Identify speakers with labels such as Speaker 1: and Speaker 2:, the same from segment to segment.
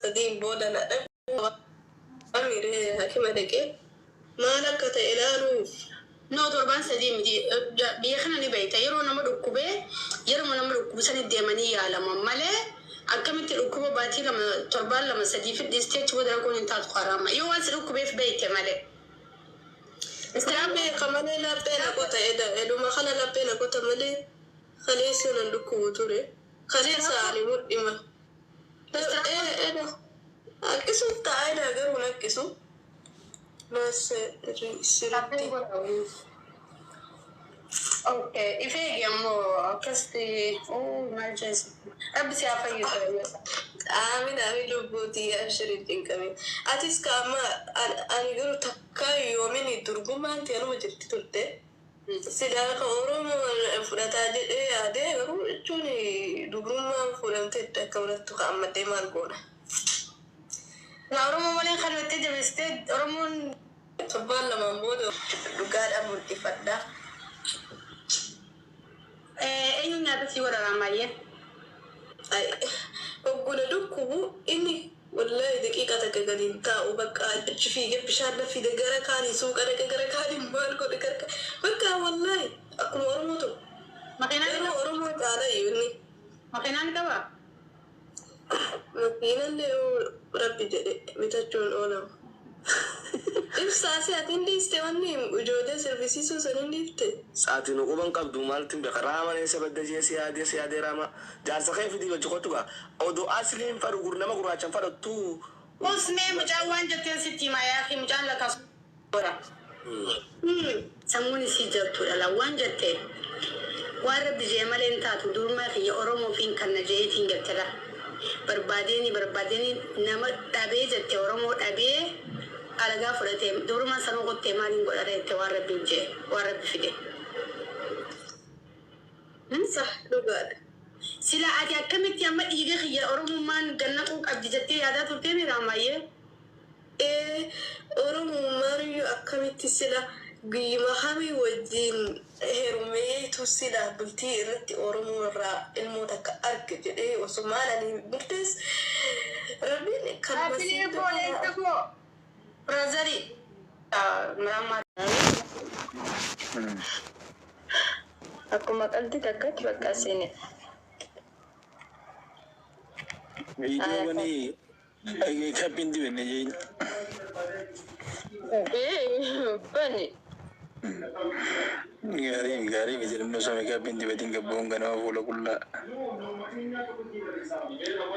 Speaker 1: سدين بودنا أمير حكيم دقي ما لك تإلانو نو تربان سدين دي بيخنا نبي تيرو نمر كوبه يرو نمر كوبه سند ديمانية على مملة أكمل الكوبه باتي لما تربان لما سدي في الديستيت وده يكون انتهى قرامة يواس الكوبه في بيت ماله استلامي كمان لا بينا كوتا إذا إذا ما خلا لا بينا كوتا ماله خليس نندكو توري خليس على مود إما إيه إيه أكسو تعالى غير نكسو بس سيرتي اوكي إفي يمو كستي أو مالجز أبسي أفيد آمين لبوتي أشريتين كمين أتيس كاما أنا يقولوا تكاي يومين يدرقوا أنت أنا ما جبت تلته سيداك أورم فرتا جي أدي غرو توني دبرما فرمت تكورت كأما تيمان كونا أورم مالين خلوت تجبستد أورمون تبان لما مودو لقاد أمو الإفادة أيو نابسي ورا راماية أي أقول لكم إني والله دقيقة تكالين تا وبقى تشوفي بشار في دقرة كاني سوق أنا دقرة كاني مال كل دقرة بقى والله أكون ورموتو مكينان ورموت على يوني مكينان كوا مكينان ده ربي جد متجون أولا إف ساسي أتندي استواني وجودة سيرفيسي سو سننديفت ساعتي نقوبان قبضو مالتين بقرامة نيسا بدجي سيادة راما جارسا خيف دي وجوكوتوغا أو دو أسلين فارو قرنما قراچان فارو تو اسمه مجاوان جتين ستي ما ياخي مجان لك صورة سموني سيجرتو للاوان جتين وارب جيمال انتاتو دورما في أورومو فين كان نجيتين جتلا برباديني نما تابي جتين أورومو تابي على غافلة دورما سنوغو تيمانين قرارة وارب بيجي وارب فيدي صح لغاد سلا عادي أكمل تيامات يجي خير أورومو مان جنكو أبديجتي هذا تلتيني رامايه أورومو ماريو أكمل تسلا قيمة خامي ودين هرمي تسلا بلتي رتي أورومو را الموتك أركج وسمانا بلتس ربي كان مسيطة برازري مرامات aku makan tu dekat bekas ini.
Speaker 2: Video ni, ay kapin di ba niya?
Speaker 1: Bani.
Speaker 2: Gari, kasi naman sa may kapin di ba tinggal buong ganawa pula kula.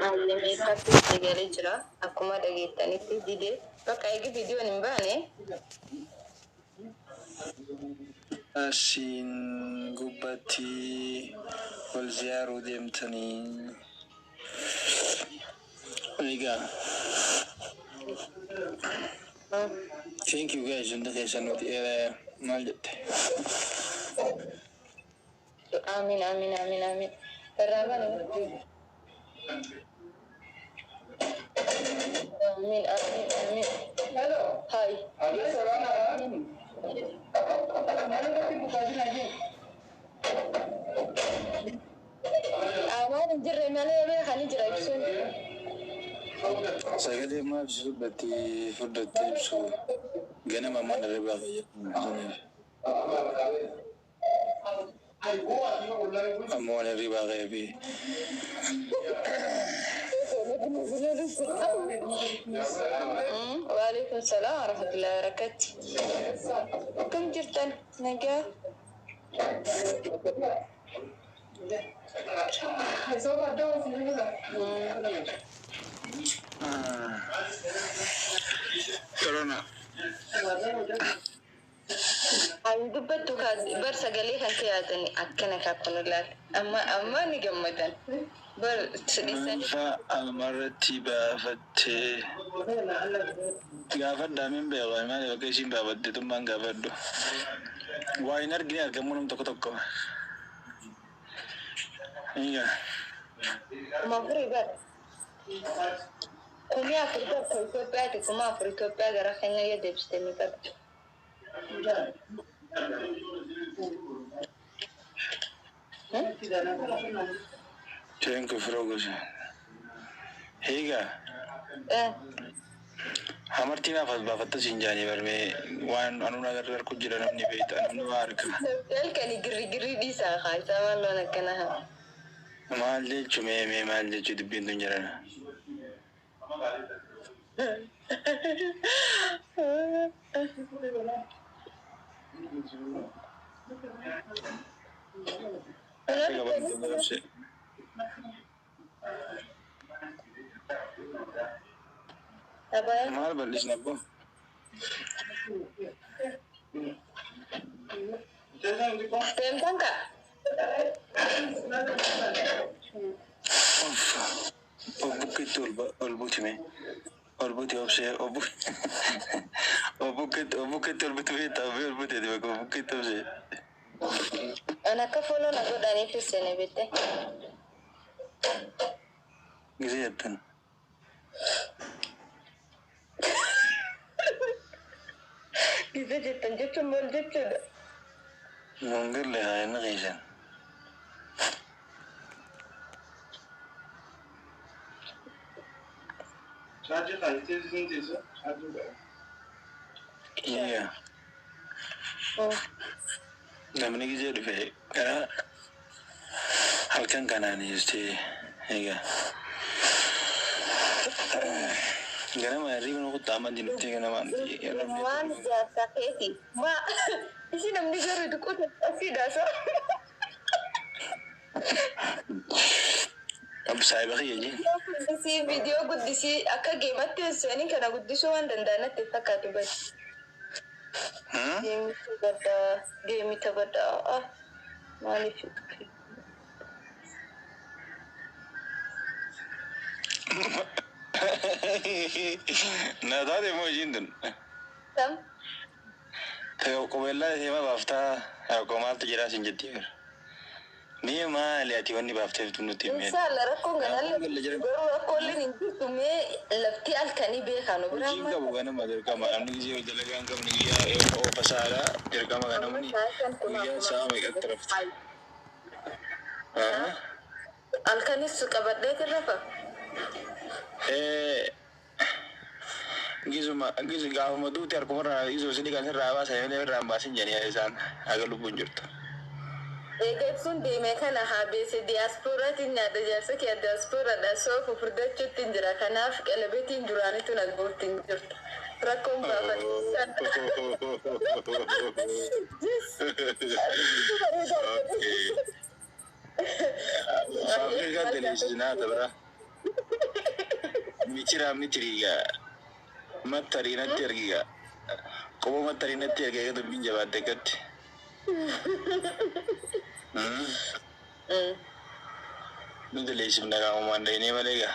Speaker 1: Ani may kapin gari jira. Aku mah lagi tani dide. Pakai lagi video ni bani.
Speaker 2: Asin gubati wal ziyaru demtani. Amiga. Thank you guys untuk kesanut era maljat.
Speaker 1: Amin. Terawan. Amin. Hello. Hi. Ada seorang orang. Mana nanti buka lagi? Awak jerai mana yang kani jerai sun?
Speaker 2: Saya kali maaf sebati food tips so. Gana mama nariba kaya. Amo nariba kaya bi.
Speaker 1: وعليكم السلام ورحمة الله وبركاته. كم جرتن نجا؟
Speaker 2: Corona.
Speaker 1: Aku betul kan bersegala hal tiada ni akan kakunulat. Amma ni gamatan. Bersedih.
Speaker 2: Fa almarati ba fatte. Gafan damin bewa mana oke sih bawa itu tumbang gafan do. Wainar gini harga munum toko. Iya.
Speaker 1: Mau beribat. Kami Afrika Ethiopia itu cuma Afrika Ethiopia geraknya ya debstemi kan.
Speaker 2: Thank you for all. Higa. Hamartina fas bafatta sinjani barme wan anuna gar kujira namni beita namni warka
Speaker 1: Yalkani giri di sa khaisa wallo nakana ha.
Speaker 2: mal jechu me mal jechu dibbin dunjara
Speaker 1: Apa ya?
Speaker 2: mal balis nabo
Speaker 1: Tentang kak?
Speaker 2: Obukit olbuti me olbuti opse obukit olbuti me tabe olbuti de ko obukit opse
Speaker 1: Anak ka follow na ko dani tu sene bete.
Speaker 2: giziyatan
Speaker 1: Bisa jetan jetan mal jetan.
Speaker 2: nongir le hay na gisan
Speaker 3: Charge kalite zindizo charge ba
Speaker 2: iya namni gize dufe kara halkan kanani este ega gana ma ribo ko tama din te gana man
Speaker 1: Man jasa keti. Ma isi namni garu tu ko asi dasa.
Speaker 2: ab sai ba yaji
Speaker 1: Si video guddisi akka geematte seni kana guddisoo waan danda'anatti fakkaatu bas. Geemi taphadha. Maaliif?
Speaker 2: na da de mo jindun
Speaker 1: Tam?
Speaker 2: ko bella hema bafta ko mal tijira sinjeti ni ma le ati wani bafta tunuti me
Speaker 1: Inshallah rakkoon ganallee garuu rakkooleen hin jirtu mee lafti halkanii beekanu biraan
Speaker 2: jinga bugana madar kama amni gize dalagan kam ni ya o fasara dir kama kana muni ya sama iktraf
Speaker 1: halkanis qabadhee tirrafa.
Speaker 2: gizu gaaf madu ter ko ra gizu sini kan ra saya ne ra basin jani asan aga lubun jurta
Speaker 1: Eeggatsuun deemee kana haabeese diyaaspooraatiin nyaata jaarsa kee diyaaspooraadha soofu furdachuutti hin jira kanaaf qalabeetiin duraanitu nagbooti hin jirtu rakkoon baafatan.
Speaker 2: Fabrika televizionaa tabra michira mitiriga mattarina tergiga kobo mattarina tergiga to binja badde kat Nunde lesim naga umanda ini malega.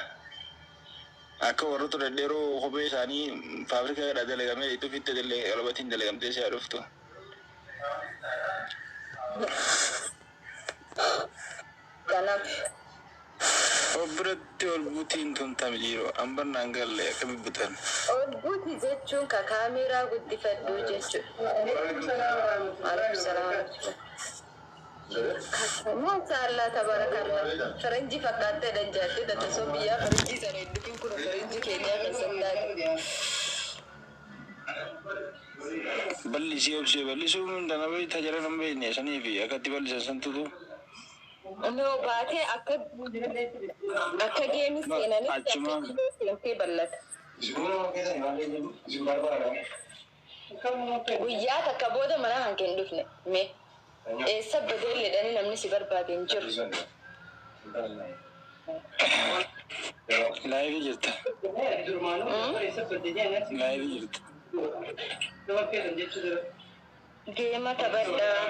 Speaker 2: Aku baru tu dero hobi sani fabrika ada delega me itu fitte dele kalau batin delega mte se aruf tu.
Speaker 1: Kanaaf
Speaker 2: Obratti ol butiin tun tamjiro amban nangal le kami butan.
Speaker 1: ol buuti jechuun ka kaameeraa guddifadhu jechuudha. Maalif salaam. Maashaallah tabarakallah. Faranjii fakkaatee danjaattee dadhabsoo biyyaa faranjii sana hedduun kun faranjii keenyaa kan sandaaga.
Speaker 2: Balli si obse balli sun dana bai tajara nambe ne sani fi akati balli santu tu.
Speaker 1: No baatee akka geemi seenanitti ballata. Guyyaa takka booda mana hanqin dhufne mee eessa badeelledhani namni si barbaade hin jiru.
Speaker 2: Laivi jirta. Laivi jirta.
Speaker 1: Geema taphadhaa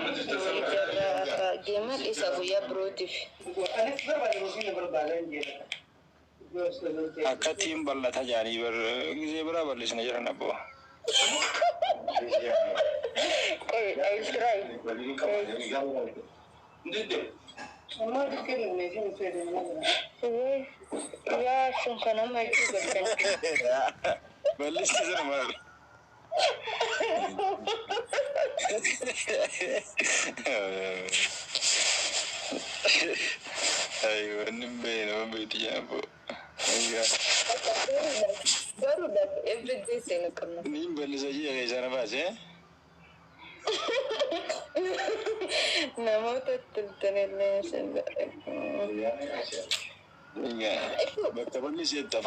Speaker 1: geema isa guyyaa birootiif.
Speaker 2: Akatiin ballata jaanii bar gizee biraa ballisna jiran abbo.
Speaker 1: Qoy I try. Yaa sun kana maaltu galtan.
Speaker 2: Ballisti sana mar. Ayo, nimbe no be ti jambo. Ayya.
Speaker 1: everyday seen come.
Speaker 2: Nin ballisajii keessa baase.
Speaker 1: Namoota tiltanillee
Speaker 2: Bakka balli seetta